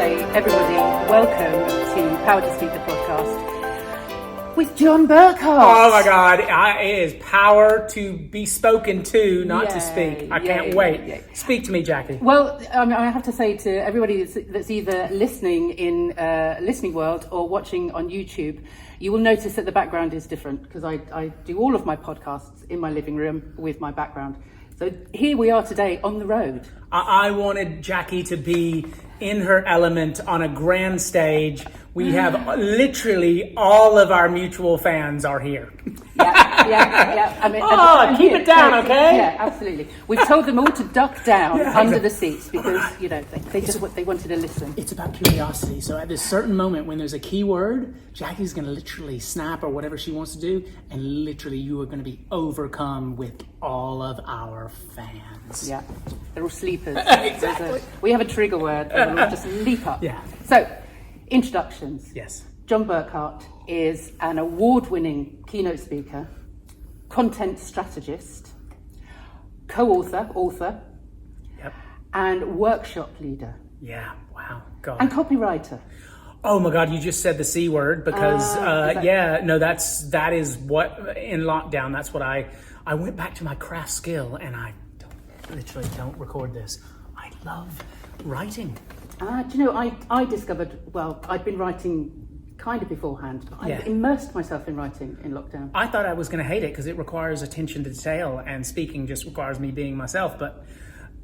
Hi, everybody. Welcome to Power to Speak, the podcast with Jon Burkhart. Oh my God, it is power to be spoken to, not to speak. I can't wait. Yay. Speak to me, Jackie. Well, I have to say to everybody that's either listening in listening world or watching on YouTube, you will notice that the background is different because I do all of my podcasts in my living room with my background. So here we are today on the road. I wanted Jackie to be in her element on a grand stage. We have literally all of our mutual fans are here. Yeah. I mean, keep it down, okay? Yeah, absolutely. We've told them all to duck down under the seats because, they wanted to listen. It's about curiosity. So at this certain moment when there's a key word, Jackie's going to literally snap or whatever she wants to do, and literally you are going to be overcome with all of our fans. Yeah, they're all sleepers. Exactly. We have a trigger word and we'll just leap up. Yeah. So, introductions. Yes. Jon Burkhart is an award-winning keynote speaker, content strategist, author, Yep. and workshop leader. Yeah. Wow. God. And copywriter. Oh my God, you just said the C word because, that is what, in lockdown, that's what I went back to my craft skill, and I literally don't record this. I love writing. I discovered, I'd been writing kind of beforehand, but I immersed myself in writing in lockdown. I thought I was going to hate it because it requires attention to detail, and speaking just requires me being myself, but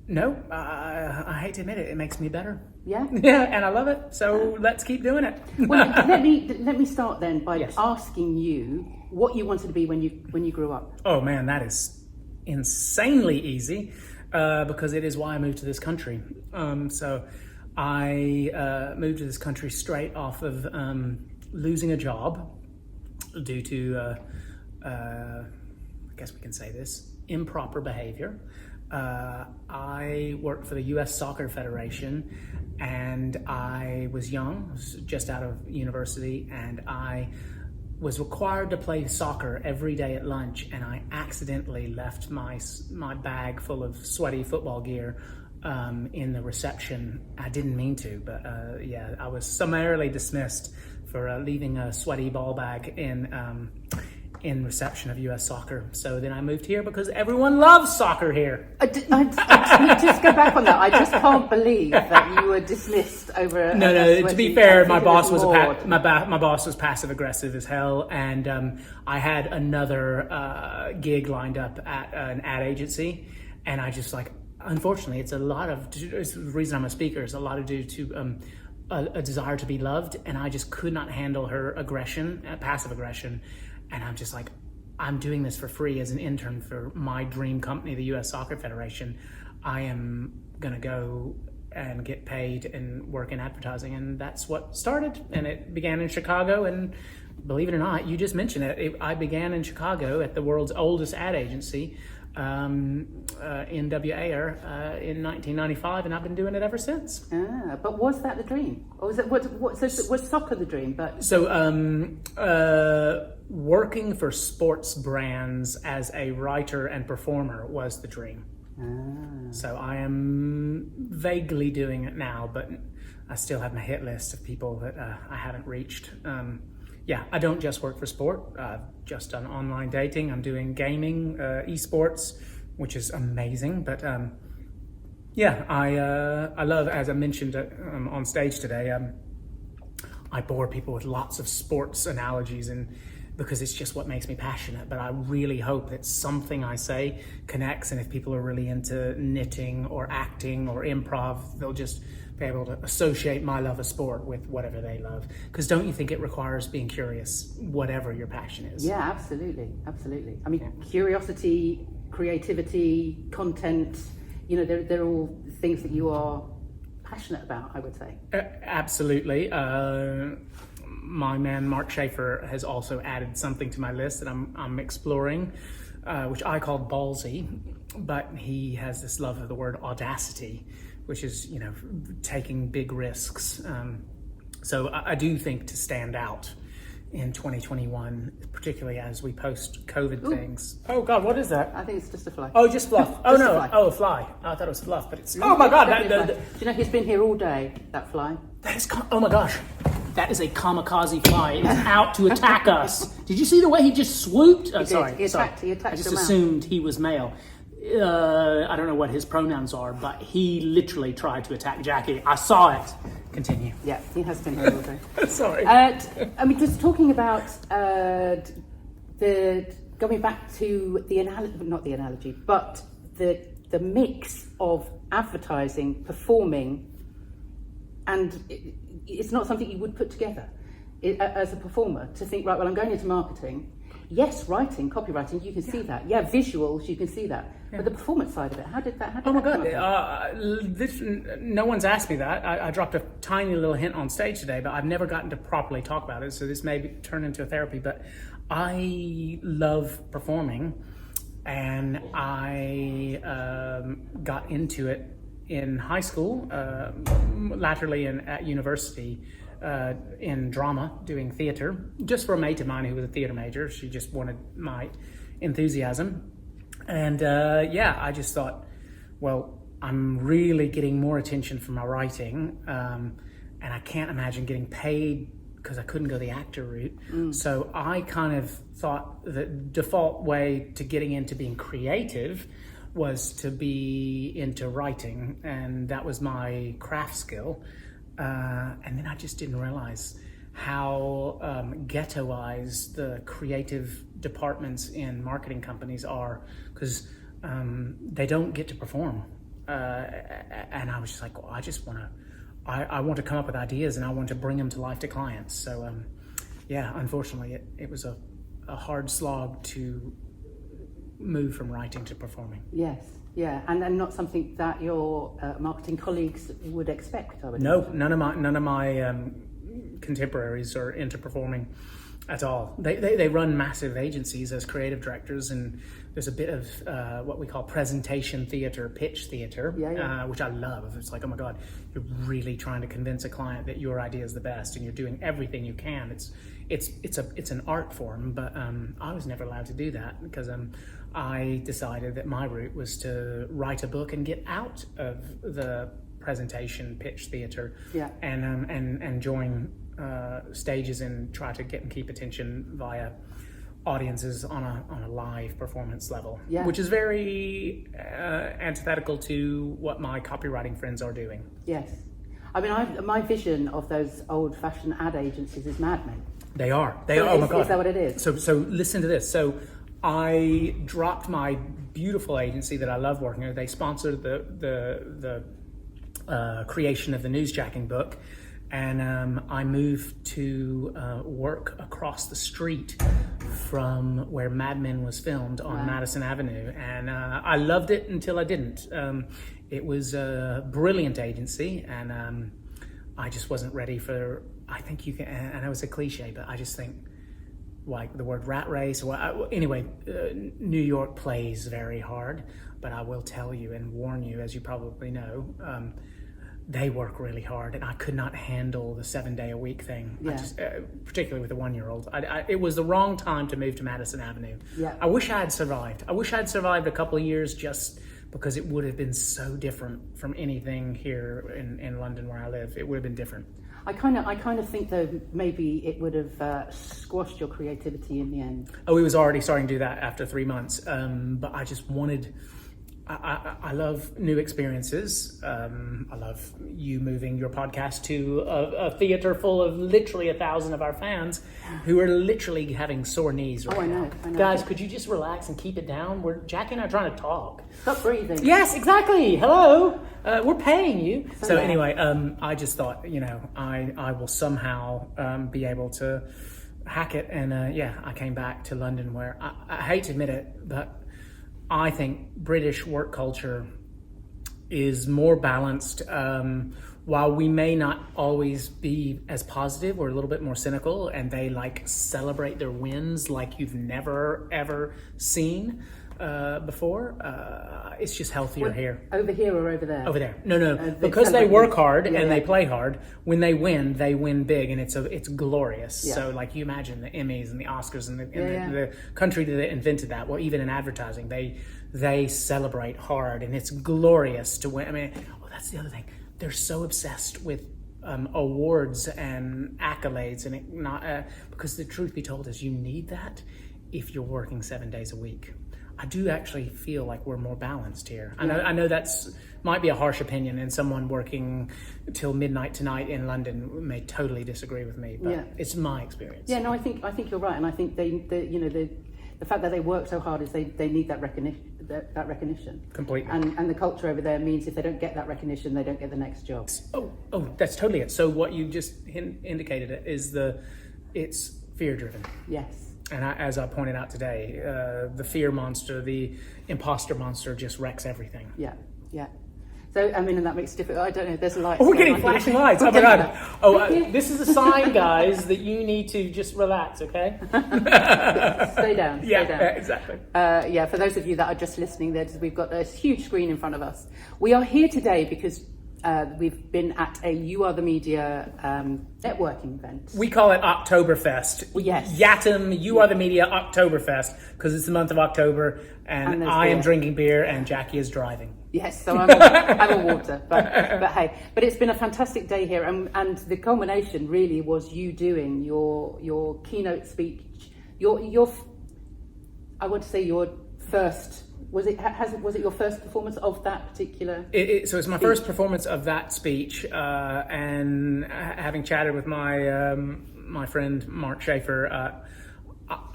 no, I hate to admit it, it makes me better. Yeah? Yeah, and I love it, so let's keep doing it. Well, let me start then by asking you what you wanted to be when you grew up. Oh man, that is insanely easy because it is why I moved to this country. So I moved to this country straight off of losing a job due to, I guess we can say this, improper behavior. I worked for the U.S. Soccer Federation, and I was young, I was just out of university, and I was required to play soccer every day at lunch, and I accidentally left my bag full of sweaty football gear in the reception. I didn't mean to, but I was summarily dismissed for leaving a sweaty ball bag in reception of U.S. Soccer. So then I moved here because everyone loves soccer here. I just go back on that. I just can't believe that you were dismissed over. No. To be fair, my boss was my boss was passive aggressive as hell, and I had another gig lined up at an ad agency, and I just unfortunately, it's the reason I'm a speaker is a lot of due to a desire to be loved, and I just could not handle her aggression, passive aggression. And I'm just I'm doing this for free as an intern for my dream company, the U.S. Soccer Federation. I am going to go and get paid and work in advertising. And that's what started. And it began in Chicago. And believe it or not, you just mentioned it. I began in Chicago at the world's oldest ad agency, in WA in 1995, and I've been doing it ever since. But was that the dream, or was it was soccer the dream? But working for sports brands as a writer and performer was the dream. So I am vaguely doing it now, but I still have my hit list of people that I haven't reached. I don't just work for sport. I've just done online dating. I'm doing gaming, esports, which is amazing. But I love, as I mentioned on stage today, I bore people with lots of sports analogies, and because it's just what makes me passionate. But I really hope that something I say connects, and if people are really into knitting or acting or improv, they'll just be able to associate my love of sport with whatever they love. Because don't you think it requires being curious, whatever your passion is? Yeah, absolutely. I mean, curiosity, creativity, content, they're all things that you are passionate about, I would say. Absolutely. My man Mark Schaefer has also added something to my list that I'm exploring, which I call ballsy, but he has this love of the word audacity, which is, taking big risks. So I do think to stand out in 2021, particularly as we post COVID things. Oh God, what is that? I think it's just a fly. Oh, just fluff. Oh Just a no, fly. oh a fly. I thought it was fluff, but it's. No, Oh my God, it's definitely a fly. Do you know he's been here all day, that fly? that is. Oh my gosh, that is a kamikaze fly. It's out to attack us. Did you see the way he just swooped? Oh, He did. sorry, He attacked I just your mouth. assumed he was male. I don't know what his pronouns are, but he literally tried to attack Jackie. I saw it. Continue. Yeah, he has been here all day. Sorry. I mean, just talking about going back to the not the analogy, but the mix of advertising, performing, and it's not something you would put together as a performer to think, right, well, I'm going into marketing. Yes, writing, copywriting, you can see that. Yeah, visuals, you can see that. Yeah. But the performance side of it, how did that Oh my come God, about? no one's asked me that. I dropped a tiny little hint on stage today, but I've never gotten to properly talk about it, so this may turn into a therapy, but I love performing, and I got into it in high school, laterally at university, in drama, doing theater, just for a mate of mine who was a theater major. She just wanted my enthusiasm. And I just thought, well, I'm really getting more attention from my writing, and I can't imagine getting paid because I couldn't go the actor route. So I kind of thought the default way to getting into being creative was to be into writing, and that was my craft skill. And then I just didn't realize how ghettoized the creative departments in marketing companies are, because they don't get to perform. And I was just like, well, I want to come up with ideas, and I want to bring them to life to clients. So unfortunately, it was a hard slog to move from writing to performing. Yes, yeah, and not something that your marketing colleagues would expect, I would imagine. None of my contemporaries are into performing at all. They run massive agencies as creative directors, and there's a bit of what we call presentation theater, pitch theater, which I love. It's like, oh my God, you're really trying to convince a client that your idea is the best, and you're doing everything you can. It's an art form, but I was never allowed to do that because I decided that my route was to write a book and get out of the presentation pitch theater, and join stages and try to get and keep attention via audiences on a live performance level, which is very antithetical to what my copywriting friends are doing. Yes, I mean, my vision of those old-fashioned ad agencies is Mad Men. They are. Oh my God. Is that what it is? So listen to this. So I dropped my beautiful agency that I love working with. They sponsored the creation of the Newsjacking book, and I moved to work across the street from where Mad Men was filmed on Madison Avenue, and I loved it until I didn't. It was a brilliant agency, and I just wasn't ready for. I think you can, and it was a cliche, but I just think, like the word rat race. New York plays very hard, but I will tell you and warn you, as you probably know, they work really hard, and I could not handle the 7-day-a-week thing. I just, particularly with a 1-year-old. It was the wrong time to move to Madison Avenue. Yeah. I wish I had survived. I wish I had survived a couple of years, just because it would have been so different from anything here in London where I live. It would have been different. I kind of think though maybe it would have squashed your creativity in the end. Oh, we was already starting to do that after 3 months, but I just wanted. I love new experiences. I love you moving your podcast to a theater full of literally 1,000 of our fans who are literally having sore knees right now. I know. Guys, could you just relax and keep it down? Jackie and I are trying to talk. Stop breathing. Yes, exactly. Hello. We're paying you. So anyway, I just thought, I will somehow be able to hack it. And I came back to London, where I hate to admit it, but I think British work culture is more balanced. While we may not always be as positive, we're a little bit more cynical, and they celebrate their wins like you've never ever seen. before. It's just healthier here. Over here or over there? Over there. No. Because they work hard and they play hard. When they win big, and it's glorious. Yeah. So like you imagine the Emmys and the Oscars and the country that invented that. Well, even in advertising, they celebrate hard, and it's glorious to win. I mean, that's the other thing. They're so obsessed with awards and accolades, and because the truth be told is you need that if you're working 7 days a week. I do actually feel like we're more balanced here. I know that's might be a harsh opinion, and someone working till midnight tonight in London may totally disagree with me, but it's my experience. Yeah, no, I think you're right, and I think the fact that they work so hard is they need that recognition. That recognition completely, and the culture over there means if they don't get that recognition, they don't get the next job. Oh, that's totally it. So what you just indicated is it's fear driven. Yes. And as I pointed out today, the fear monster, the imposter monster, just wrecks everything. Yeah. So, I mean, and that makes it difficult. I don't know, there's lights. Oh, we're getting flashing lights. Oh, my God. This is a sign, guys, that you need to just relax, okay? Stay down. Yeah, exactly. For those of you that are just listening, we've got a huge screen in front of us. We are here today because we've been at a You Are the Media networking event. We call it Oktoberfest. Yes. Yatum, You Are the Media Oktoberfest, because it's the month of October, and I am drinking beer and Jackie is driving. Yes, so I'm on water, but hey, but it's been a fantastic day here, and the culmination really was you doing your keynote speech, your I want to say your first. Was it your first performance of that particular? So it's my first performance of that speech, and having chatted with my friend Mark Schaefer,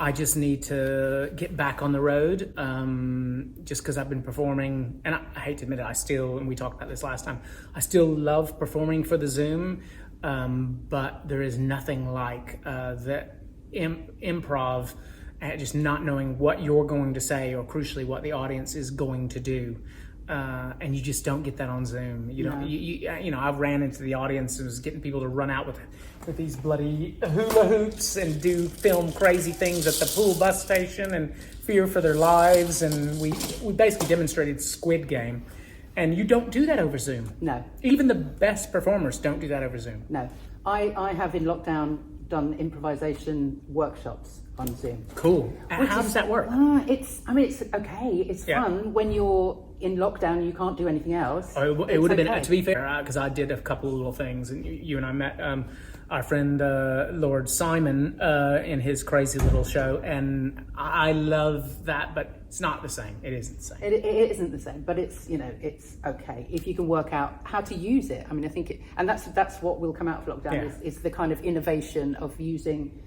I just need to get back on the road, just because I've been performing, and I hate to admit it, and we talked about this last time, I still love performing for the Zoom, but there is nothing like the improv, just not knowing what you're going to say, or crucially what the audience is going to do. And you just don't get that on Zoom. I've ran into the audience and was getting people to run out with these bloody hula hoops and film crazy things at the pool bus station and fear for their lives. And we basically demonstrated Squid Game. And you don't do that over Zoom. No. Even the best performers don't do that over Zoom. No. I have in lockdown done improvisation workshops on Zoom. Cool. How does that work? It's okay. It's fun when you're in lockdown. You can't do anything else. It would have been, to be fair, because I did a couple of little things, and you and I met our friend Lord Simon in his crazy little show, and I love that, but it's not the same. It isn't the same. It isn't the same, but it's okay if you can work out how to use it. I mean, I think and that's what will come out of lockdown is the kind of innovation of using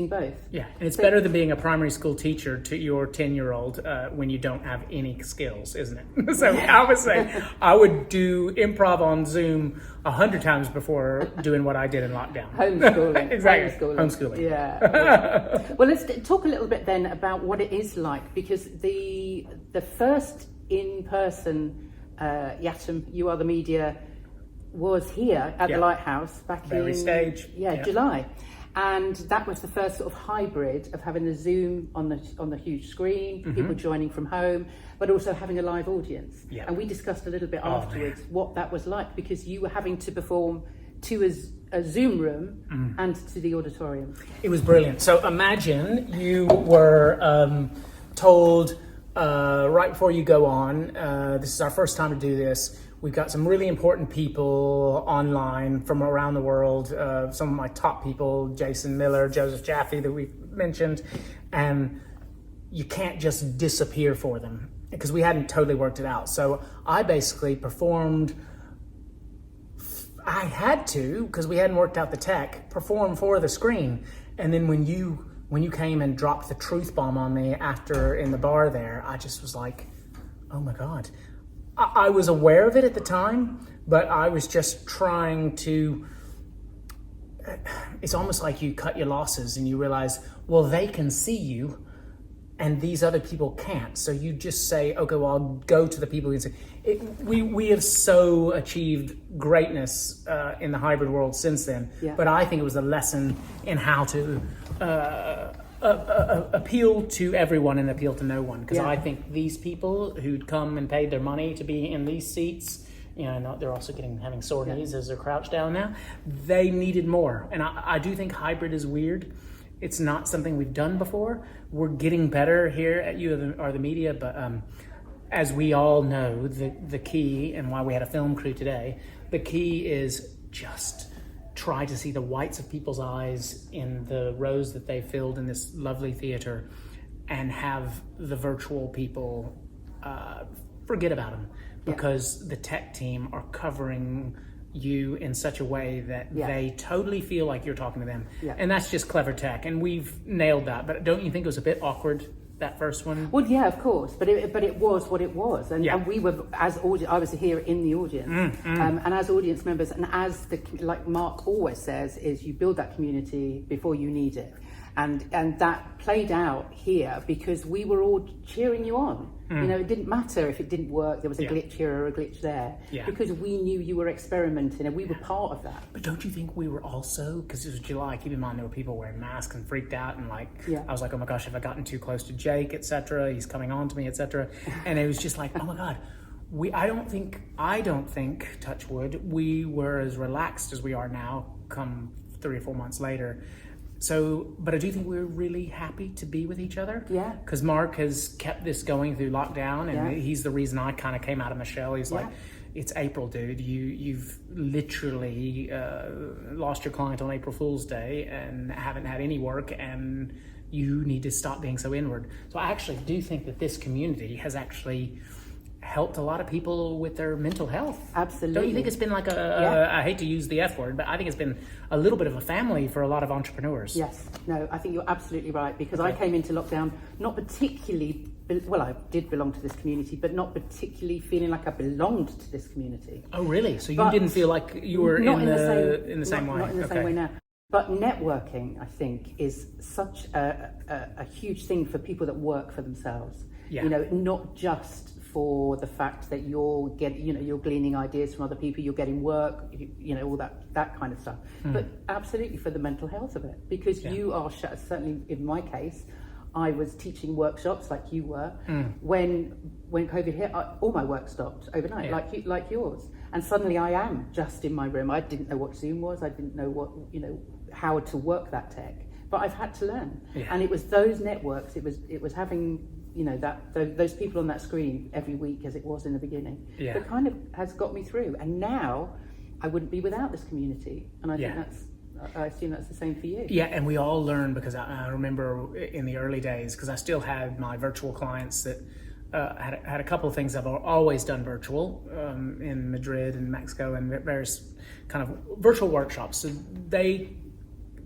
both. Yeah, and it's better than being a primary school teacher to your 10-year-old when you don't have any skills, isn't it? So I would say I would do improv on Zoom 100 times before doing what I did in lockdown. Homeschooling. Exactly. Homeschooling. Yeah. Well, let's talk a little bit then about what it is like, because the first in-person Yatum, You Are the Media, was here at the Lighthouse back in stage. July. And that was the first sort of hybrid of having the Zoom on the huge screen, people joining from home, but also having a live audience. Yeah. And we discussed a little bit afterwards what that was like, because you were having to perform to a Zoom room and to the auditorium. It was brilliant. So imagine you were told right before you go on, this is our first time to do this. We've got some really important people online from around the world. Some of my top people, Jason Miller, Joseph Jaffe, that we've mentioned. And you can't just disappear for them, because we hadn't totally worked it out. So I basically performed. I had to, because we hadn't worked out the tech, perform for the screen. And then when you came and dropped the truth bomb on me after in the bar there, I just was like, oh my God. I was aware of it at the time, but I was just trying to, it's almost like you cut your losses and you realize, well, they can see you and these other people can't. So you just say, okay, well, I'll go to the people who can see. We have so achieved greatness in the hybrid world since then, but I think it was a lesson in how to appeal to everyone and appeal to no one, because Yeah. I think these people who'd come and paid their money to be in these seats, they're also having sore knees as they're crouched down now. They needed more, and I do think hybrid is weird. It's not something we've done before. We're getting better here at You Are the Media, but as we all know, the key, and why we had a film crew today, the key is just try to see the whites of people's eyes in the rows that they filled in this lovely theater, and have the virtual people forget about them, because the tech team are covering you in such a way that they totally feel like you're talking to them. And that's just clever tech, and we've nailed that. But don't you think it was a bit awkward, that first one? Well, yeah, of course, but it was what it was, and we were, as audience, I was here in the audience, and as audience members, and as like Mark always says, is you build that community before you need it, and that played out here because we were all cheering you on. It didn't matter if it didn't work, there was a glitch here or a glitch there, because we knew you were experimenting and we were part of that. But don't you think we were also, because it was July, keep in mind there were people wearing masks and freaked out, and I was like, oh my gosh, have I gotten too close to Jake, etc., he's coming on to me, etc. And it was just like, oh my god, I don't think, touch wood, we were as relaxed as we are now come 3 or 4 months later. So, but I do think we're really happy to be with each other. Yeah. Because Mark has kept this going through lockdown, and he's the reason I kind of came out of my shell. He's like, it's April, dude. You've literally lost your client on April Fool's Day and haven't had any work, and you need to stop being so inward. So I actually do think that this community has actually helped a lot of people with their mental health. Absolutely. Don't you think it's been like I hate to use the F word, but I think it's been a little bit of a family for a lot of entrepreneurs. Yes. No, I think you're absolutely right, because I came into lockdown not particularly, well, I did belong to this community, but not particularly feeling like I belonged to this community. Oh, really? So you didn't feel like you were in the same way? Not in the same way now. But networking, I think, is such a huge thing for people that work for themselves. Yeah. Not just for the fact that you're gleaning ideas from other people, you're getting work, all that kind of stuff. But absolutely for the mental health of it, because you are certainly in my case, I was teaching workshops like you were. When COVID hit, all my work stopped overnight, like yours. And suddenly I am just in my room. I didn't know what Zoom was. I didn't know what how to work that tech. But I've had to learn. And it was those networks. It was having those people on that screen every week, as it was in the beginning, that kind of has got me through. And now I wouldn't be without this community. And I think I assume that's the same for you. Yeah, and we all learn, because I remember in the early days, because I still had my virtual clients that had a couple of things I've always done virtual in Madrid and Mexico and various kind of virtual workshops. So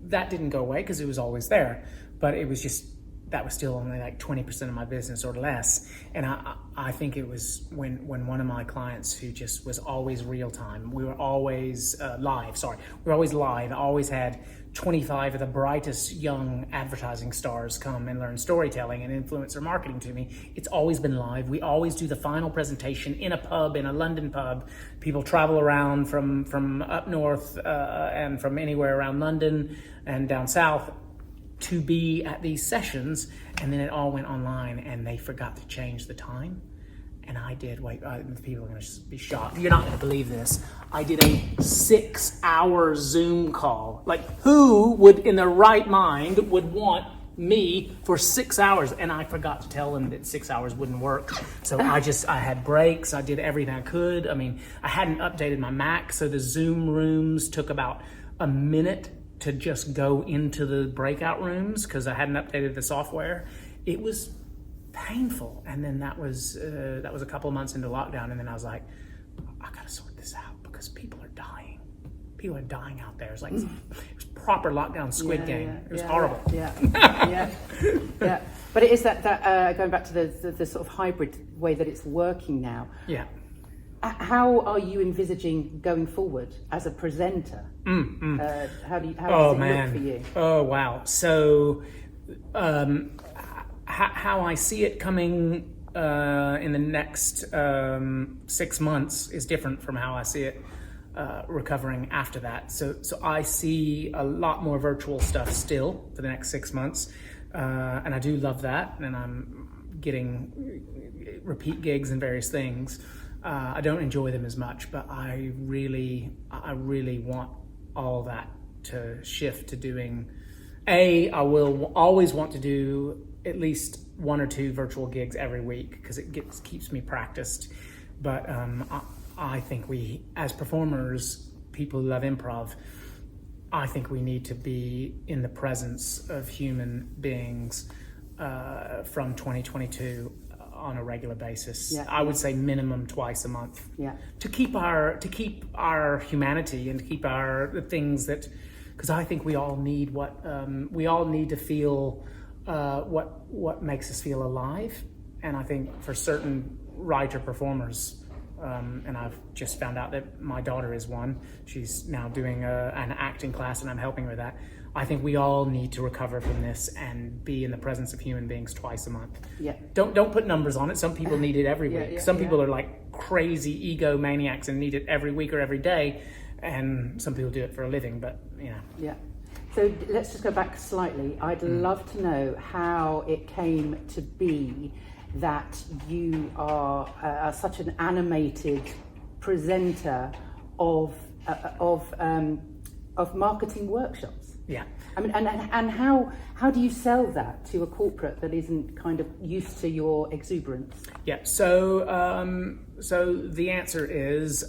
that didn't go away because it was always there, but it was just, that was still only like 20% of my business or less. And I think it was when one of my clients, who just was always real time, we were always live, I always had 25 of the brightest young advertising stars come and learn storytelling and influencer marketing to me. It's always been live. We always do the final presentation in a pub, in a London pub. People travel around from up north and from anywhere around London and down south to be at these sessions, and then it all went online, and they forgot to change the time. And I did, people are going to be shocked. You're not going to believe this. I did a 6-hour Zoom call. Like, who would, in their right mind, would want me for 6 hours? And I forgot to tell them that 6 hours wouldn't work. So I had breaks. I did everything I could. I mean, I hadn't updated my Mac, so the Zoom rooms took about a minute to just go into the breakout rooms because I hadn't updated the software. It was painful. And then that was a couple of months into lockdown, and then I was like, I gotta sort this out because people are dying. People are dying out there. It's like it was proper lockdown Squid Game. It was horrible. Yeah. But it is that going back to the sort of hybrid way that it's working now. Yeah. How are you envisaging going forward as a presenter? How does it look for you? Oh, wow. So how I see it coming in the next 6 months is different from how I see it recovering after that. So I see a lot more virtual stuff still for the next 6 months. and I do love that, and I'm getting repeat gigs and various things. I don't enjoy them as much, but I really want all that to shift to doing. I will always want to do at least 1 or 2 virtual gigs every week because it keeps me practiced. But I think we, as performers, people who love improv, I think we need to be in the presence of human beings from 2022 on a regular basis. Yeah. I would say minimum twice a month. Yeah. To keep our humanity and to keep the things that, because I think we all need we all need to feel what makes us feel alive. And I think for certain writer performers, and I've just found out that my daughter is one. She's now doing an acting class, and I'm helping her with that. I think we all need to recover from this and be in the presence of human beings twice a month. Yeah. Don't put numbers on it. Some people need it every week. Some people are like crazy egomaniacs and need it every week or every day, and some people do it for a living. But you know. Yeah. So let's just go back slightly. I'd love to know how it came to be that you are such an animated presenter of marketing workshops. Yeah. I mean, and how do you sell that to a corporate that isn't kind of used to your exuberance? Yeah. So the answer is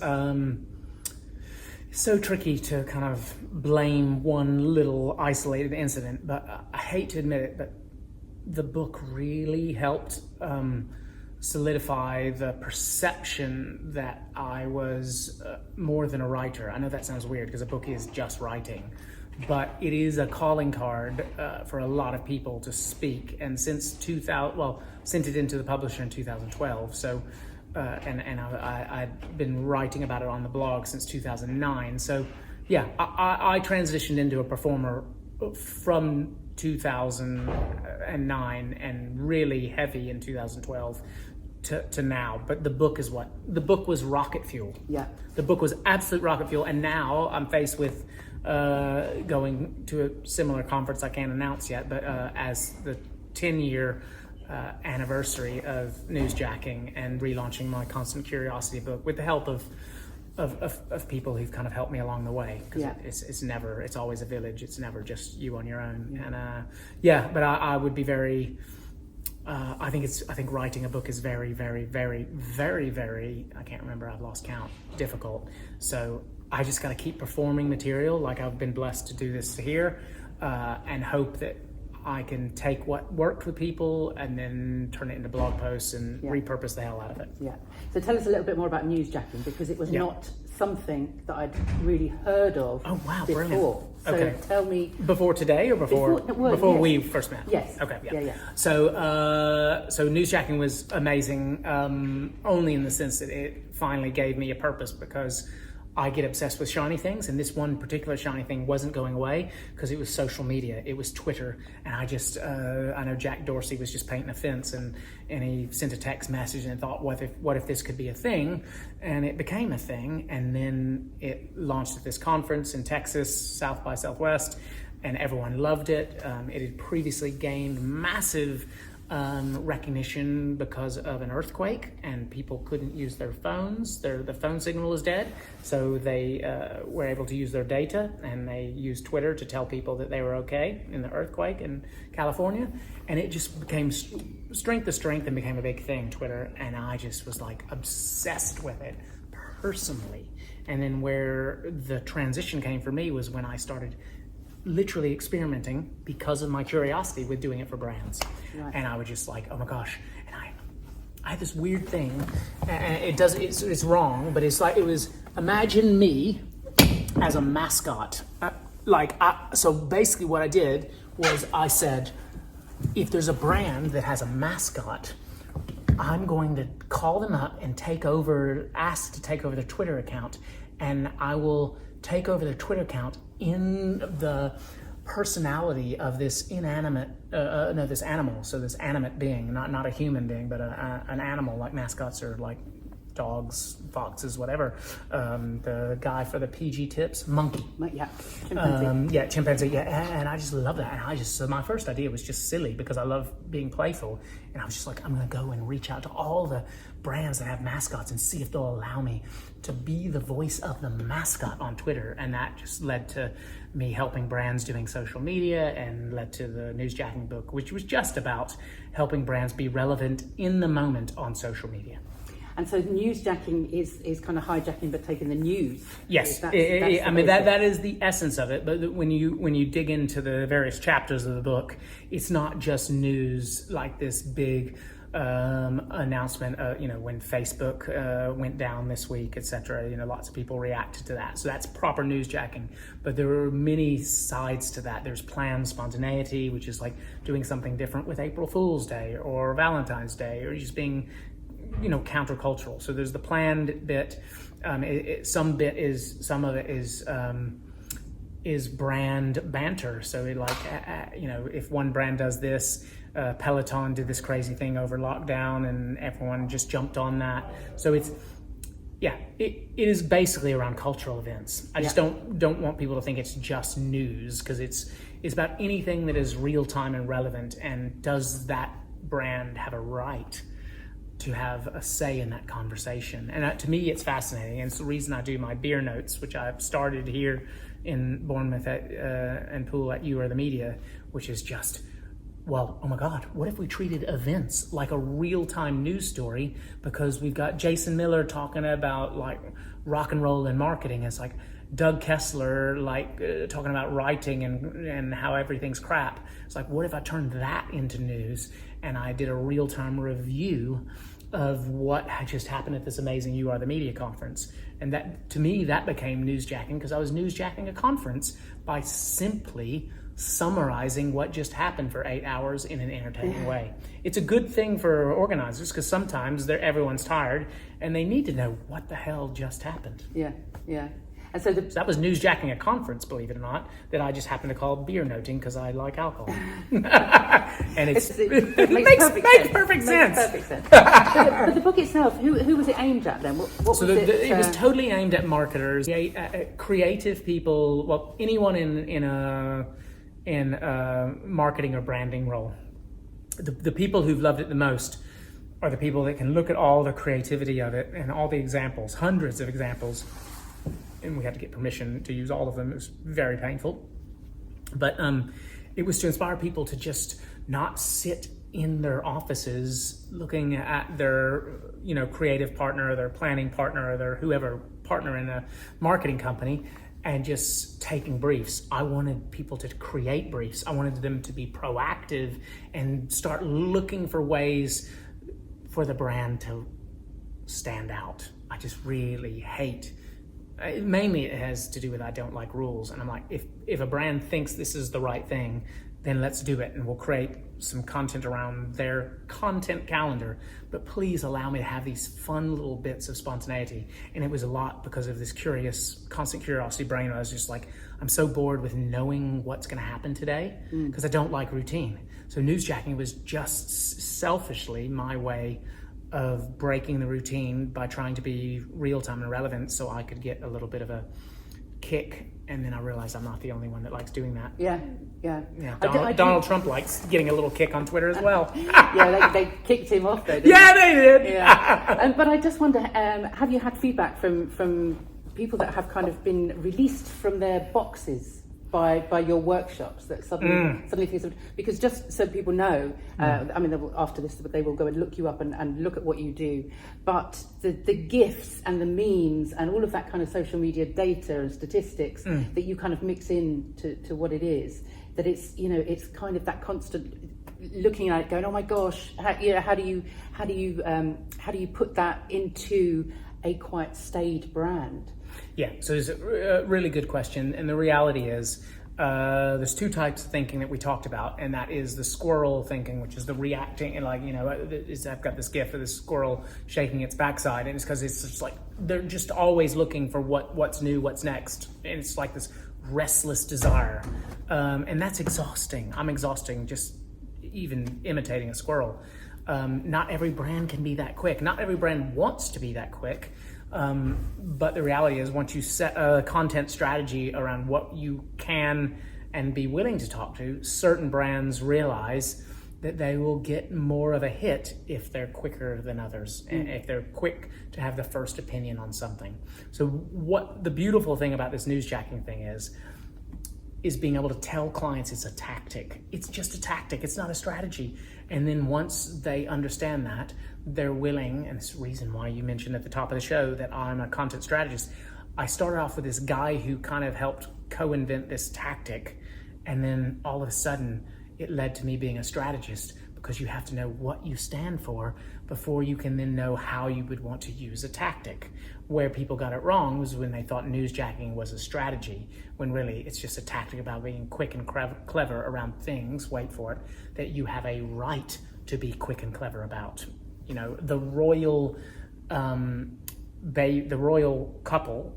so tricky to kind of blame one little isolated incident, but I hate to admit it, but the book really helped solidify the perception that I was more than a writer. I know that sounds weird because a book is just writing, but it is a calling card for a lot of people to speak. And since sent it into the publisher in 2012. So, and I'd been writing about it on the blog since 2009. So, yeah, I transitioned into a performer from 2009 and really heavy in 2012 to now. But the book was rocket fuel. Yeah. The book was absolute rocket fuel, and now I'm faced with going to a similar conference I can't announce yet, but as the 10-year anniversary of Newsjacking and relaunching my Constant Curiosity book with the help of people who've kind of helped me along the way, because it's always a village. It's never just you on your own. And but I would be very I think writing a book is very, very, very, very, very, I can't remember, I've lost count, difficult. So I just got to keep performing material like I've been blessed to do this here, and hope that I can take what worked with people and then turn it into blog posts and repurpose the hell out of it. Yeah. So tell us a little bit more about Newsjacking, because it was not something that I'd really heard of before. Brilliant. So tell me. Before today or before we first met? Yes. Okay, yeah. So Newsjacking was amazing, only in the sense that it finally gave me a purpose, because I get obsessed with shiny things, and this one particular shiny thing wasn't going away because it was social media. It was Twitter, and I just I know Jack Dorsey was just painting a fence, and he sent a text message and thought, what if this could be a thing? And it became a thing, and then it launched at this conference in Texas, South by Southwest, and everyone loved it. It had previously gained massive recognition because of an earthquake, and people couldn't use their phones. The phone signal was dead, so they were able to use their data, and they used Twitter to tell people that they were okay in the earthquake in California, and it just became strength to strength and became a big thing, Twitter, and I just was like obsessed with it personally. And then where the transition came for me was when I started literally experimenting because of my curiosity with doing it for brands. Right. And I was just like, oh my gosh. And I had this weird thing, and it's wrong, but it's like, it was, imagine me as a mascot. So basically what I did was I said, if there's a brand that has a mascot, I'm going to call them up and ask to take over their Twitter account, and I will take over their Twitter account in the personality of this this animal. So this animate being, not a human being, but an animal, like mascots are like dogs, foxes, whatever. The guy for the PG tips, monkey. Yeah, chimpanzee. Chimpanzee. Yeah, and I just love that. And so my first idea was just silly because I love being playful. And I was just like, I'm going to go and reach out to all the brands that have mascots and see if they'll allow me to be the voice of the mascot on Twitter. And that just led to me helping brands doing social media, and led to the Newsjacking book, which was just about helping brands be relevant in the moment on social media. And so newsjacking is kind of hijacking, but taking the news. Yes, that is the essence of it. But when you dig into the various chapters of the book, it's not just news like this big announcement. When Facebook went down this week, etc. Lots of people reacted to that. So that's proper newsjacking. But there are many sides to that. There's planned spontaneity, which is like doing something different with April Fool's Day or Valentine's Day, or just being countercultural. So there's the planned bit. Some of it is brand banter. So if one brand does this, Peloton did this crazy thing over lockdown, and everyone just jumped on that. So it is basically around cultural events. I just don't want people to think it's just news, because it's about anything that is real time and relevant. And does that brand have a right to have a say in that conversation? And to me, it's fascinating. And it's the reason I do my beer notes, which I've started here in Bournemouth and Poole at You Are the Media, which is just, well, oh my God, what if we treated events like a real-time news story? Because we've got Jason Miller talking about like rock and roll and marketing. It's like Doug Kessler talking about writing and how everything's crap. It's like, what if I turned that into news and I did a real-time review of what had just happened at this amazing You Are the Media conference? And that, to me, that became newsjacking, because I was newsjacking a conference by simply summarizing what just happened for 8 hours in an entertaining way. It's a good thing for organizers, because sometimes everyone's tired and they need to know what the hell just happened. Yeah. And so that was newsjacking a conference, believe it or not, that I just happened to call beer noting because I like alcohol. And it makes perfect sense. But the book itself, who was it aimed at then? It was totally aimed at marketers, creative people, well, anyone in a marketing or branding role. The people who've loved it the most are the people that can look at all the creativity of it and all the examples, hundreds of examples. And we had to get permission to use all of them. It was very painful. But it was to inspire people to just not sit in their offices looking at their creative partner or their planning partner or their whoever partner in a marketing company and just taking briefs. I wanted people to create briefs. I wanted them to be proactive and start looking for ways for the brand to stand out. I just really hate. Mainly it has to do with I don't like rules. And I'm like, if a brand thinks this is the right thing, then let's do it. And we'll create some content around their content calendar. But please allow me to have these fun little bits of spontaneity. And it was a lot because of this constant curiosity brain. I was just like, I'm so bored with knowing what's going to happen today because I don't like routine. So newsjacking was just selfishly my way of breaking the routine by trying to be real-time and relevant so I could get a little bit of a kick. And then I realized I'm not the only one that likes doing that. Yeah. Donald Trump likes getting a little kick on Twitter as well. They kicked him off though, they did. Yeah. But I just wonder, have you had feedback from people that have kind of been released from their boxes by your workshops, that suddenly things have, because just so people know, after this they will go and look you up and look at what you do, but the gifs and the memes and all of that kind of social media data and statistics that you kind of mix in to what it is, that it's kind of that constant looking at it going, oh my gosh, how do you put that into a quite staid brand? Yeah, so it's a really good question. And the reality is there's two types of thinking that we talked about. And that is the squirrel thinking, which is the reacting. And I've got this gif of this squirrel shaking its backside. And it's because it's just like, they're just always looking for what's new, what's next. And it's like this restless desire. And that's exhausting. I'm exhausting just even imitating a squirrel. not every brand can be that quick. Not every brand wants to be that quick. But the reality is, once you set a content strategy around what you can and be willing to talk to, certain brands realize that they will get more of a hit if they're quicker than others, and if they're quick to have the first opinion on something. So what the beautiful thing about this newsjacking thing is being able to tell clients it's a tactic. It's just a tactic, it's not a strategy. And then once they understand that, they're willing, and it's the reason why you mentioned at the top of the show that I'm a content strategist. I started off with this guy who kind of helped co-invent this tactic, and then all of a sudden it led to me being a strategist, because you have to know what you stand for before you can then know how you would want to use a tactic. Where people got it wrong was when they thought newsjacking was a strategy, when really it's just a tactic about being quick and clever around things, wait for it, that you have a right to be quick and clever about. You know, the royal couple,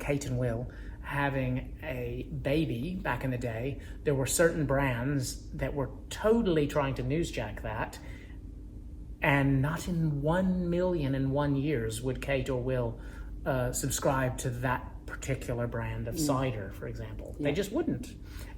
Kate and Will, having a baby back in the day, there were certain brands that were totally trying to newsjack that, and not in 1,000,001 years would Kate or Will subscribe to that particular brand of cider, for example. They just wouldn't.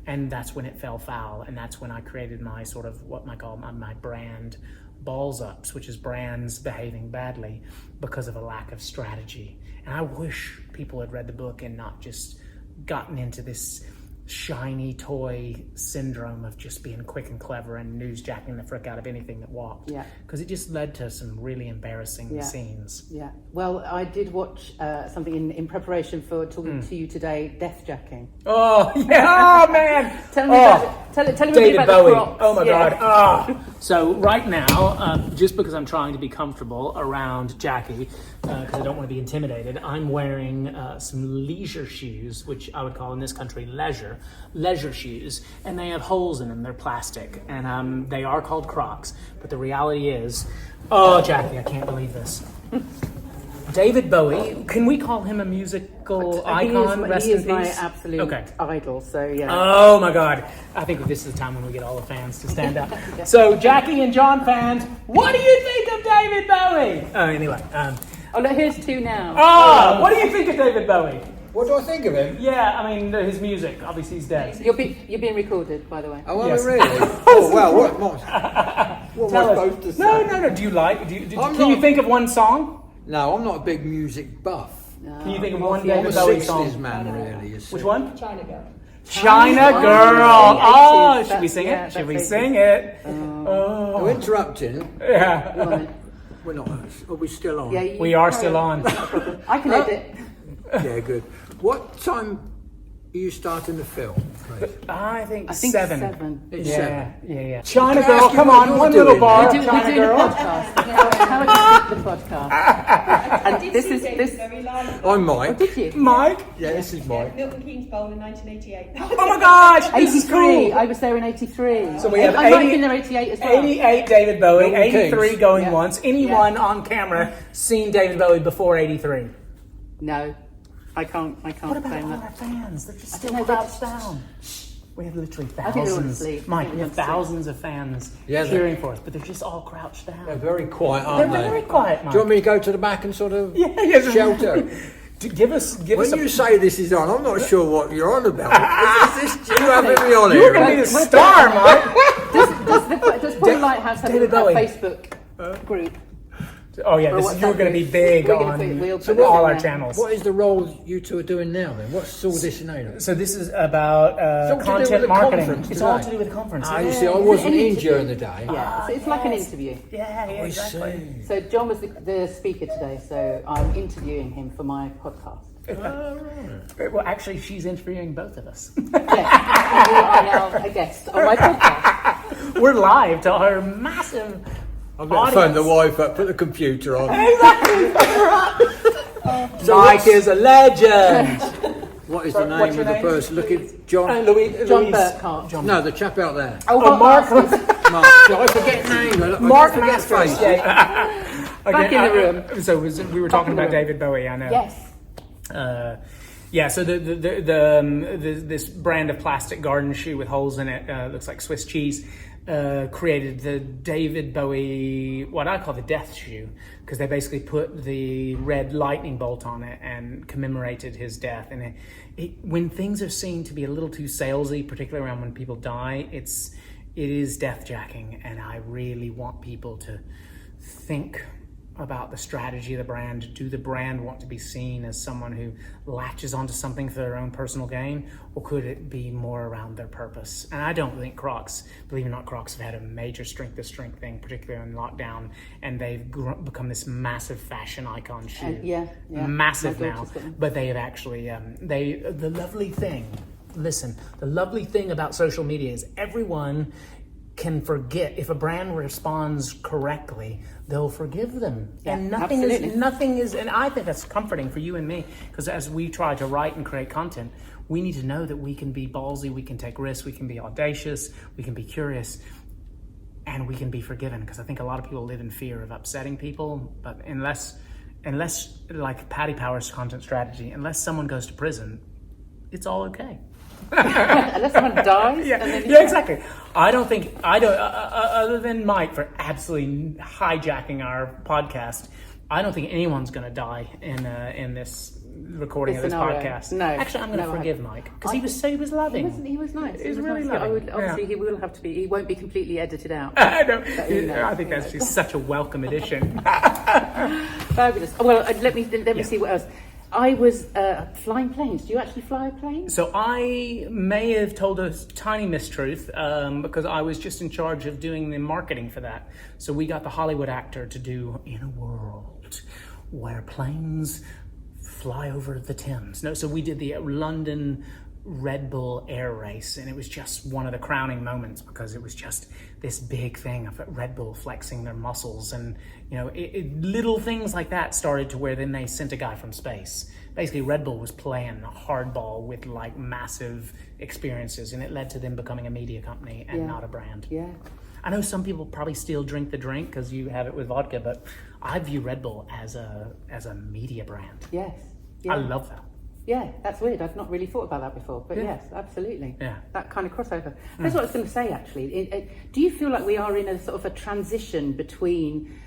And that's when it fell foul, and that's when I created my sort of what I call my brand balls ups, which is brands behaving badly because of a lack of strategy. And I wish people had read the book and not just gotten into this shiny toy syndrome of just being quick and clever and newsjacking the frick out of anything that walked. Yeah. Because it just led to some really embarrassing scenes. Yeah. Well, I did watch something in preparation for talking to you today, Deathjacking. Oh, yeah. Oh, man. Tell me about David Bowie. The props. Oh, my God. Oh. So right now, just because I'm trying to be comfortable around Jackie, because I don't want to be intimidated, I'm wearing some leisure shoes, which I would call in this country leisure shoes, and they have holes in them. They're plastic, and they are called Crocs. But the reality is, oh, Jackie, I can't believe this. David Bowie, can we call him a musical icon? He is my absolute idol, so yeah. Oh my God. I think this is the time when we get all the fans to stand up. So Jackie and Jon fans, what do you think of David Bowie? Anyway. Oh, look, here's two now. Oh, what do you think of David Bowie? What do I think of him? Yeah, I mean, his music. Obviously, he's dead. You're being recorded, by the way. Oh, Yes. really? Oh, well, what am I supposed to say? No. Do you like? Can you think of one song? No, I'm not a big music buff. Can you think of one I'm a David Bowie 60s song? man, really. You see. Which one? China Girl. China Girl. Oh, should we sing it? Should we sing it? Oh, interrupting. Yeah. We're not. Are we still on? Yeah, We are still on. I can edit. Yeah, good. What time are you starting the film, please? I think 7. It's Yeah. 7. China Can I Girl, ask you come what on, you're one doing little bar. We're China doing a Girl. podcast. How I did the podcast. And this is very live. I'm Mike. Did you? Mike? Yeah, this is Mike. Milton Keynes Bowl in 1988. Oh my gosh, this is 83. cool. I was there in 83. So we have I might have 80 been there 88 as well. 88 David Bowie, Milton 83 Keynes. going Yeah. once. Anyone on camera seen David Bowie before 83? No, I can't What claim about all that. our fans? They're just I still don't know, crouched down. We have literally I think they want to thousands. sleep. Mike, I we think have they want to thousands of fans Yeah, cheering for us, but they're just all crouched They're down. very quiet, They're aren't they? very quiet, Mike. Do you want me to go to the back and sort of yes. shelter? Give us When a... you say this is on, I'm not sure what you're on about. Is this you having me on You're here? going to be the star, Mike. Does Paul Lighthouse have David a Bowie. Facebook group? Oh yeah, Or this WhatsApp is, you're going to be group? big We're gonna on we'll so put it all in our there. channels. What is the role you two are doing now then? What's all this in aid of? So this is about all to do with content the marketing. conference It's all today. to do with the conference. You see, I wasn't An in interview. during the day. Yeah, it's like an interview. Yeah, I exactly. see. So Jon was the speaker today, so I'm interviewing him for my podcast. Well, actually, she's interviewing both of us. Yes, you are now a guest on my podcast. We're live to our massive I'm going to phone the audience. wife up, put the computer on. Mike is a legend. What is the name what's of your the name? person? Look at John. Jon Burkhart. No, the chap out there. Oh, Mark. Mark. So I forget names. Mark I forget Masters. faces. Back in the room. So we were talking in the about room. David Bowie. I know. Yes. Yeah, so this brand of plastic garden shoe with holes in it looks like Swiss cheese. created the David Bowie, what I call the death shoe, because they basically put the red lightning bolt on it and commemorated his death. And when things are seen to be a little too salesy, particularly around when people die, it is deathjacking. And I really want people to think about the strategy of the brand. Do the brand want to be seen as someone who latches onto something for their own personal gain, or could it be more around their purpose? And I don't think Crocs, believe it or not, Crocs have had a major strength to strength thing, particularly in lockdown, and they've become this massive fashion icon shoe. Massive now. But they have actually, the lovely thing about social media is everyone can forget. If a brand responds correctly, they'll forgive them. Yeah, and nothing is, and I think that's comforting for you and me, because as we try to write and create content, we need to know that we can be ballsy, we can take risks, we can be audacious, we can be curious, and we can be forgiven. Because I think a lot of people live in fear of upsetting people, but unless like Paddy Power's content strategy, unless someone goes to prison, it's all okay. Unless someone dies. Yeah, exactly. I don't, other than Mike for absolutely hijacking our podcast, I don't think anyone's going to die in this recording of this podcast. No. Actually, I'm going to forgive Mike, because he was loving. He was nice. He was really loving. Obviously, he will have to be. He won't be completely edited out. I think that's just such a welcome addition. Fabulous. Well, let me see what else. I was flying planes. Do you actually fly a plane? So I may have told a tiny mistruth because I was just in charge of doing the marketing for that. So we got the Hollywood actor to do In a World Where Planes Fly Over the Thames. No, so we did the London Red Bull air race, and it was just one of the crowning moments, because it was just this big thing of Red Bull flexing their muscles, and little things like that started to where then they sent a guy from space. Basically, Red Bull was playing hardball with like massive experiences, and it led to them becoming a media company and not a brand. Yeah. I know some people probably still drink the drink because you have it with vodka, but I view Red Bull as a media brand. Yes. Yeah. I love that. Yeah, that's weird. I've not really thought about that before, but yes, absolutely. Yeah. That kind of crossover. That's what I was going to say, actually. Do you feel like we are in a sort of a transition between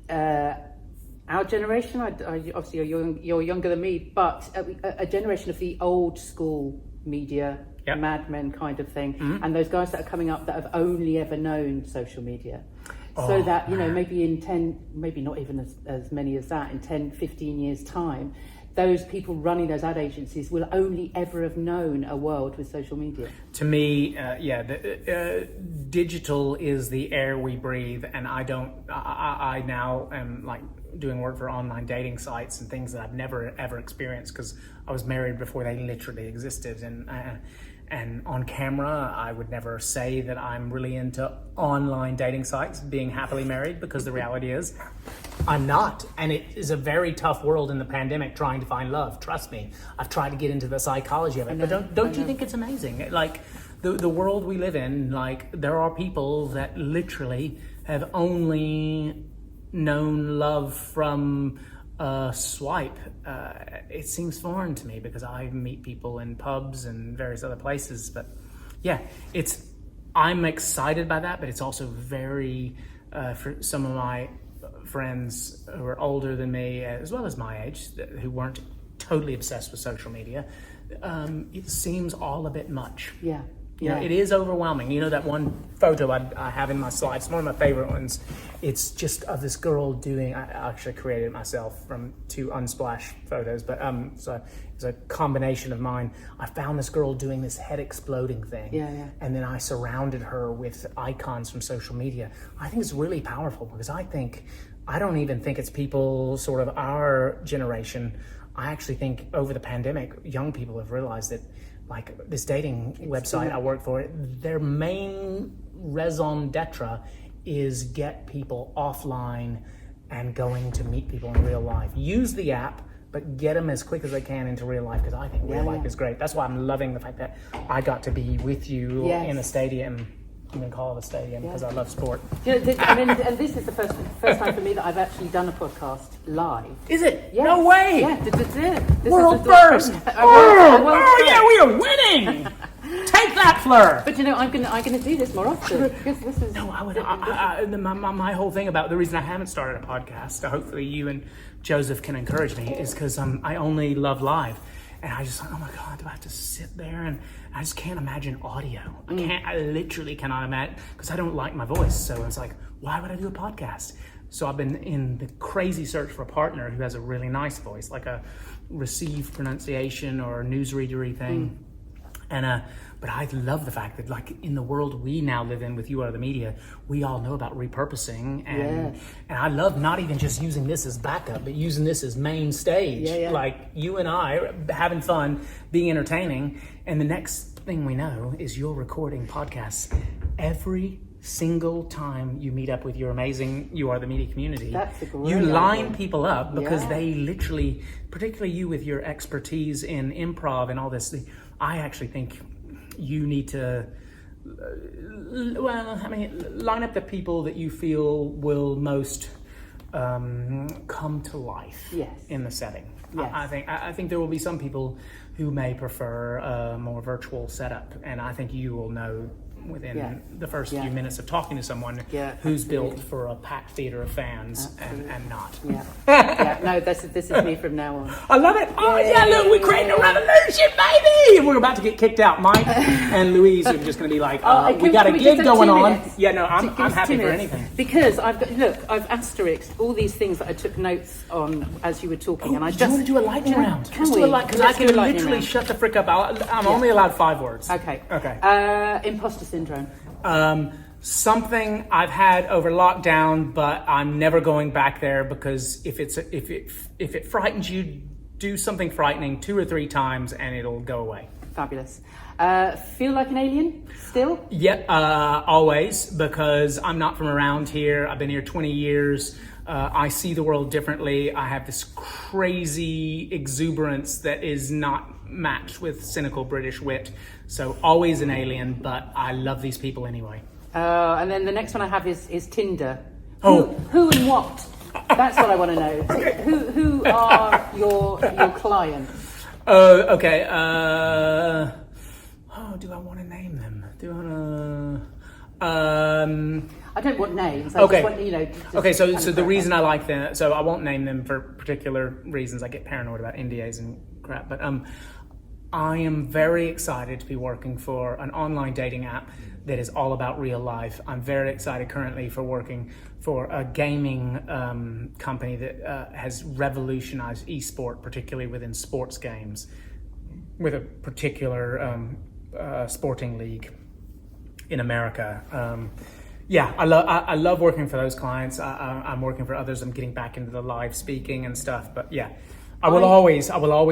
our generation? Obviously, you're younger than me, but a generation of the old school media, Mad Men kind of thing, and those guys that are coming up that have only ever known social media. So that, maybe in 10, maybe not even as many as that, in 10, 15 years' time, those people running those ad agencies will only ever have known a world with social media. To me, digital is the air we breathe, and I now am like doing work for online dating sites and things that I've never ever experienced, because I was married before they literally existed, and on camera I would never say that I'm really into online dating sites, being happily married, because the reality is I'm not. And it is a very tough world in the pandemic trying to find love. Trust me, I've tried to get into the psychology of it. But don't you think it's amazing? Like the world we live in, like there are people that literally have only known love from swipe. It seems foreign to me, because I meet people in pubs and various other places. But yeah, I'm excited by that, but it's also very, for some of my friends who are older than me, as well as my age, who weren't totally obsessed with social media, it seems all a bit much. Yeah. It is overwhelming. That one photo I have in my slides, one of my favorite ones. It's just of this girl doing, I actually created it myself from 2 Unsplash photos, but so it's a combination of mine. I found this girl doing this head exploding thing. Yeah. And then I surrounded her with icons from social media. I think it's really powerful, because I don't even think it's people sort of our generation. I actually think over the pandemic, young people have realized that, like this dating website I work for, their main raison d'etre is get people offline and going to meet people in real life. Use the app, but get them as quick as they can into real life, because I think real life is great. That's why I'm loving the fact that I got to be with you in a stadium. I'm going to call it a stadium because I love sport. And this is the first time for me that I've actually done a podcast live. Is it? Yes. No way! Yeah, this World is first! World Yeah, we are winning! Take that, baffler. But I'm gonna do this more often because this is No, my whole thing about the reason I haven't started a podcast, so hopefully you and Joseph can encourage me, is because I only love live. And I just thought, oh my God, do I have to sit there? And I just can't imagine audio. I literally cannot imagine, because I don't like my voice. So I was like, why would I do a podcast? So I've been in the crazy search for a partner who has a really nice voice, like a received pronunciation or a newsreadery thing. And but I love the fact that, like, in the world we now live in with You Are the Media, we all know about repurposing, and I love not even just using this as backup, but using this as main stage. Like you and I having fun, being entertaining, and the next thing we know is you're recording podcasts every single time you meet up with your amazing You Are the Media community. That's a great You line idea. people up because they literally, particularly you with your expertise in improv and all this, I actually think you need to, line up the people that you feel will most come to life in the setting. Yes. I think there will be some people who may prefer a more virtual setup, and I think you will know within the first few minutes of talking to someone who's built for a packed theater of fans and not. No, this is me from now on. I love it. Look, we're creating a revolution, baby. We're about to get kicked out. Mike and Louise are just going to be like, we got a gig going on. Yeah, no, I'm happy for anything. Because I've asterisked all these things that I took notes on as you were talking, and I do you want to do a lightning round? Can we? Because I can literally shut the frick up. I'm only allowed 5 words. Okay. Imposter syndrome. Something I've had over lockdown, but I'm never going back there, because if it frightens you, do something frightening 2 or 3 times and it'll go away. Fabulous. Feel like an alien still? Yep, always, because I'm not from around here. I've been here 20 years. I see the world differently. I have this crazy exuberance that is not matched with cynical British wit. So always an alien, but I love these people anyway. And then the next one I have is Tinder. Oh. Who and what? That's what I want to know. Who are your clients? Okay. Do I want to name them? I don't want names. I Okay. just want, Okay, so the reason I like them, so I won't name them for particular reasons. I get paranoid about NDAs and crap, but I am very excited to be working for an online dating app that is all about real life. I'm very excited currently for working for a gaming company that has revolutionized esport, particularly within sports games, with a particular sporting league in America. I love working for those clients. I'm working for others. I'm getting back into the live speaking and stuff. But yeah, I will always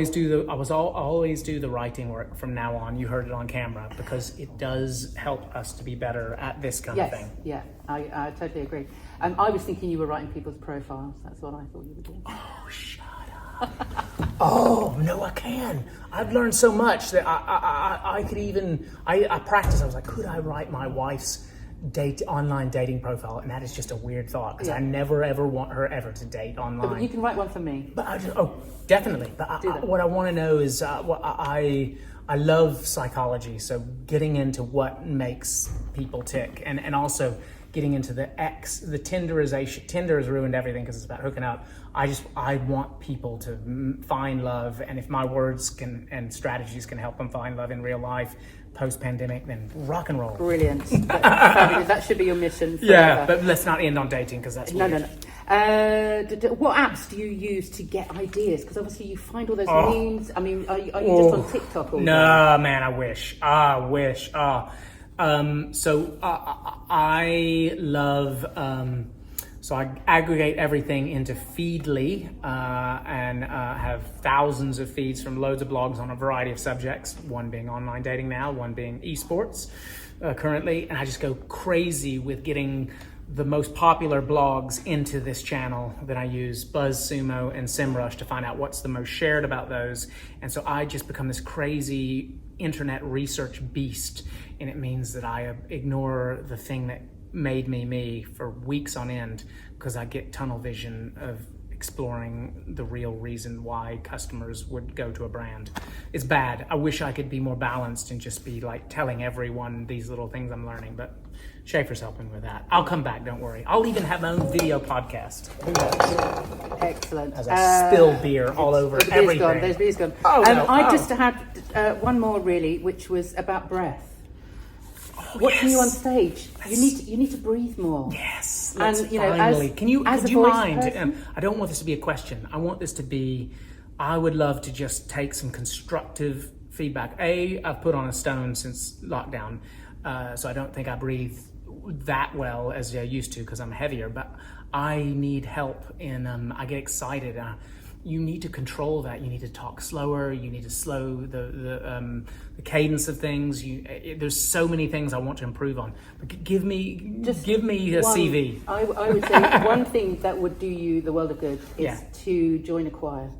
do the writing work from now on. You heard it on camera, because it does help us to be better at this kind of thing. Yeah, I totally agree. I was thinking you were writing people's profiles. That's what I thought you were doing. Oh, shut up. Oh, no, I can. I've learned so much that I could even, I practiced. I was like, could I write my wife's online dating profile? And that is just a weird thought, because I never ever want her ever to date online. But you can write one for me. But definitely. But what I want to know is I love psychology, so getting into what makes people tick, and also getting into the Tinderization. Tinder has ruined everything because it's about hooking up. I want people to find love, and if my words and strategies can help them find love in real life post-pandemic, then rock and roll. Brilliant. That should be your mission forever. Yeah, but let's not end on dating, because that's weird. No. What apps do you use to get ideas? Because obviously you find all those memes. I mean, are you just on TikTok all day? No, man, I wish. I love, so I aggregate everything into Feedly and have thousands of feeds from loads of blogs on a variety of subjects, one being online dating now, one being esports currently, and I just go crazy with getting the most popular blogs into this channel that I use, BuzzSumo and SEMrush, to find out what's the most shared about those. And so I just become this crazy internet research beast, and it means that I ignore the thing that made me for weeks on end, because I get tunnel vision of exploring the real reason why customers would go to a brand. It's bad. I wish I could be more balanced and just be like telling everyone these little things I'm learning, but Schaefer's helping with that. I'll come back, don't worry. I'll even have my own video podcast. Excellent. As I spill beer all over everything. There's beer's gone. Oh, no. I just had one more really, which was about breath. Watching you on stage, you need to breathe more. Yes. And finally. Could you mind? Person, I don't want this to be a question. I want this to be. I would love to just take some constructive feedback. I've put on a stone since lockdown, so I don't think I breathe that well as I used to because I'm heavier. But I need help, and I get excited. You need to control that. You need to talk slower. You need to slow the cadence of things. There's so many things I want to improve on. But give me a CV. I would say one thing that would do you the world of good is to join a choir.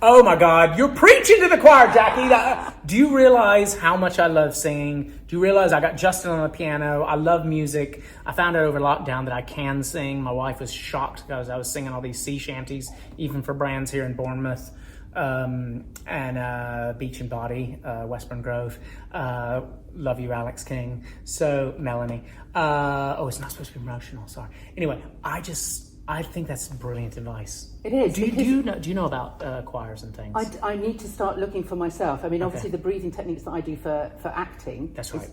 Oh my God, you're preaching to the choir, Jackie. Do you realize how much I love singing? Do you realize I got Justin on the piano? I love music. I found out over lockdown that I can sing. My wife was shocked because I was singing all these sea shanties, even for brands here in Bournemouth, and Beach and Body, Westbourne Grove. Love you, Alex King. So, Melanie. It's not supposed to be emotional, sorry. Anyway, I think that's brilliant advice. It is. Do you know about choirs and things? I need to start looking for myself. I mean, obviously the breathing techniques that I do for acting That's right.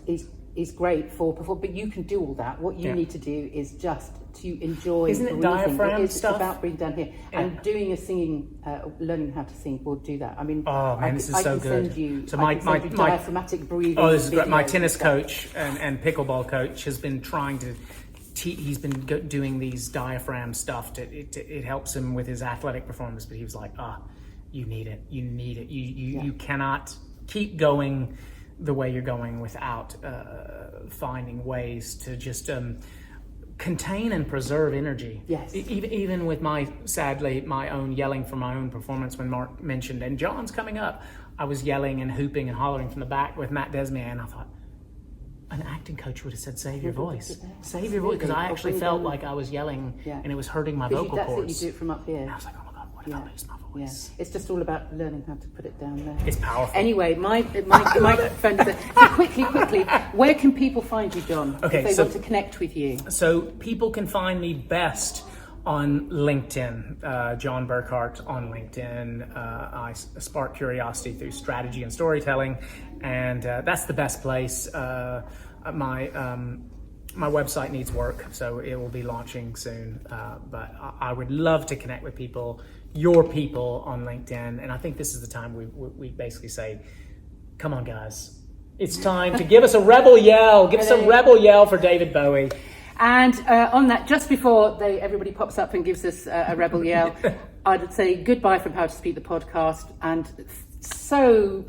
is great for perform, but you can do all that. What you need to do is just to enjoy. Isn't it breathing. diaphragm It's stuff? about breathing down here and doing a singing, learning how to sing will do that. I mean, oh man, this is so good. I can send you diaphragmatic breathing. Oh, this is great. My tennis videos. coach and pickleball coach has been trying to. He's been doing these diaphragm stuff. It helps him with his athletic performance. But he was like, you need it. You need it. You cannot keep going the way you're going without finding ways to just contain and preserve energy. Yes. Even with my own yelling for my own performance when Mark mentioned, and John's coming up, I was yelling and hooping and hollering from the back with Matt Desmier, and I thought, an acting coach would have said, save your voice. Save your voice, because I actually felt like I was yelling and it was hurting my vocal that's cords. That's it, you do it from up here. And I was like, oh my God, what if I lose my voice? It's just all about learning how to put it down there. It's powerful. Anyway, my friend said, quickly, where can people find you, Jon, if they want to connect with you? So people can find me best on LinkedIn, Jon Burkhart on LinkedIn. I spark curiosity through strategy and storytelling, and that's the best place. My website needs work, so it will be launching soon. But I would love to connect with your people on LinkedIn, and I think this is the time we basically say, come on, guys. It's time to give us a rebel yell. Give us a rebel yell for David Bowie. And on that, just before everybody pops up and gives us a rebel yell, I'd say goodbye from How to Speak the podcast. And so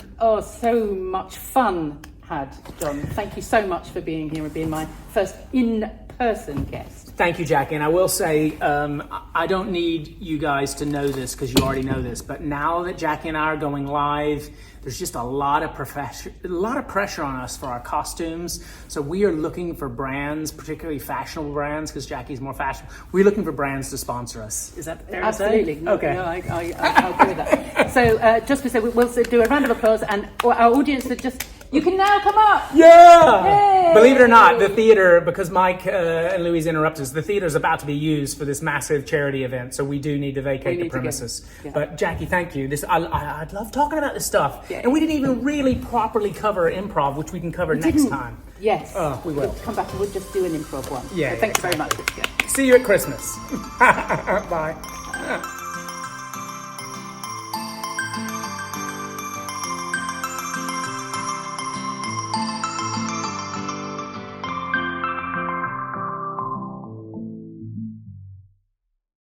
much fun had, Jon. Thank you so much for being here and being my first in-person guest. Thank you, Jackie. And I will say, I don't need you guys to know this because you already know this, but now that Jackie and I are going live, there's just a lot of pressure on us for our costumes. So we are looking for brands, particularly fashionable brands, because Jackie's more fashionable. We're looking for brands to sponsor us. Is that fair Absolutely. to say? Okay. No, I'll agree with that. So just to say, we'll do a round of applause, and our audience that just... You can now come up. Yeah. Yay. Believe it or not, the theater, because Mike and Louise interrupted us, the theater is about to be used for this massive charity event, so we do need to vacate the premises. Yeah. But Jackie, thank you. I'd love talking about this stuff. Yeah. And we didn't even really properly cover improv, which we can cover next time. Yes. We will. We'll come back and we'll just do an improv one. Yeah. So thank you very much. Yeah. See you at Christmas. Bye.